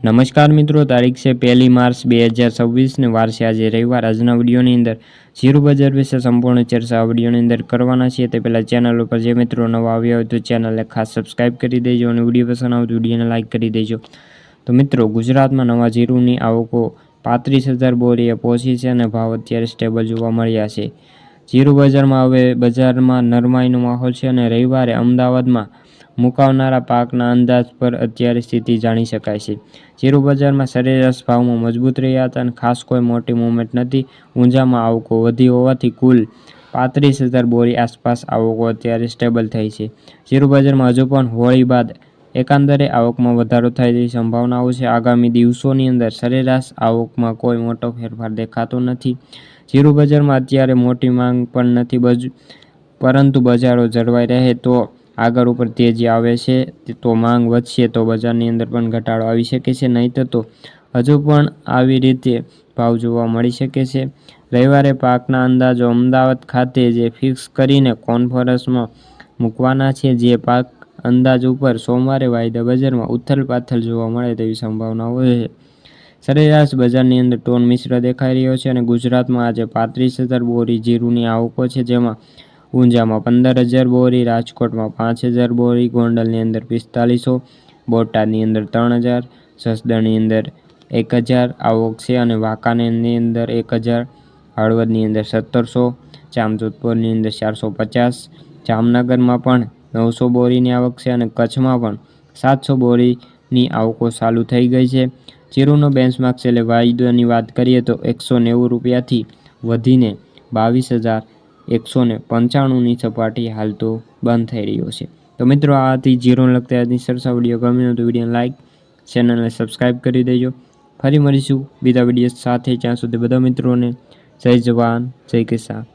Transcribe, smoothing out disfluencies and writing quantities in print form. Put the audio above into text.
નમસ્કાર મિત્રો, તારીખ છે 1 માર્ચ 2026 ને વાર છે આજે રવિવાર। આજના વિડીયોની અંદર જીરું બજાર વિશે સંપૂર્ણ ચર્ચા આ વિડીયોની અંદર કરવાના છીએ। તે પહેલાં ચેનલ ઉપર જે મિત્રો નવા આવ્યા હોય તો ચેનલને ખાસ સબસ્ક્રાઇબ કરી દેજો અને વિડીયો પસંદ આવે તો વિડીયોને લાઇક કરી દેજો। તો મિત્રો, ગુજરાતમાં નવા જીરુંની આવકો 35,000 બોરીએ પહોંચી છે અને ભાવ અત્યારે સ્ટેબલ જોવા મળ્યા છે। જીરું બજારમાં હવે બજારમાં નરમાઈનો માહોલ છે અને રવિવારે અમદાવાદમાં મુકાવનારા પાકના અંદાજ પર અત્યારે સ્થિતિ જાણી શકાય છે। જીરું બજારમાં સરેરાશ ભાવમાં મજબૂત રહ્યા હતા અને ખાસ કોઈ મોટી મૂવમેન્ટ નથી। ઊંઝામાં આવકો વધી હોવાથી કુલ 35,000 બોરી આસપાસ આવકો અત્યારે સ્ટેબલ થઈ છે। જીરું બજારમાં હજુ પણ હોળી બાદ એકંદરે આવકમાં વધારો થાય તેવી સંભાવનાઓ છે। આગામી દિવસોની અંદર સરેરાશ આવકમાં કોઈ મોટો ફેરફાર દેખાતો નથી। જીરું બજારમાં અત્યારે મોટી માંગ પણ નથી, પરંતુ બજારો જળવાઈ રહે તો આગળ ઉપર તેજી આવે છે તો માંગ વધશે તો બજારની અંદર પણ ઘટાડો આવી શકે છે, નહીં તો હજુ પણ આવી રીતે ભાવ જોવા મળી શકે છે। રવિવારે પાકના અંદાજો અમદાવાદ ખાતે જે ફિક્સ કરીને કોન્ફરન્સમાં મૂકવાના છે, જે પાક અંદાજ ઉપર સોમવારે વાયદા બજારમાં ઉથલપાથલ જોવા મળે તેવી સંભાવનાઓ છે। સરેરાશ બજારની અંદર ટોન મિશ્ર દેખાઈ રહ્યો છે અને ગુજરાતમાં આજે 35,000 બોરી જીરુંની આવકો છે, જેમાં ઊંઝામાં 15,000 બોરી, રાજકોટમાં 5,000 બોરી, ગોંડલની અંદર 4500, બોટાદની અંદર 3,000, જસદણની અંદર 1,000 આવક છે અને વાંકાનેરની અંદર 1,000, હળવદની અંદર 1,700, જામજોધપુરની અંદર 450, જામનગરમાં પણ 900 બોરીની આવક છે અને કચ્છમાં પણ 700 બોરીની આવકો ચાલુ થઈ ગઈ છે। જીરુંનો બેન્ચમાર્ક છેલ્લે વાયદાની વાત કરીએ તો 190 રૂપિયાથી વધીને 22,195ની સપાટી હાલ તો બંધ થઈ રહ્યો છે। તો મિત્રો, આ હતી જીરુંને લગતી આજની ચર્ચા। વિડીયો ગમ્યો તો વિડીયોને લાઇક, ચેનલને સબસ્ક્રાઇબ કરી દેજો। ફરી મળીશું બીજા વિડીયો સાથે, ત્યાં સુધી બધા મિત્રોને જય જવાન જય કિસાન।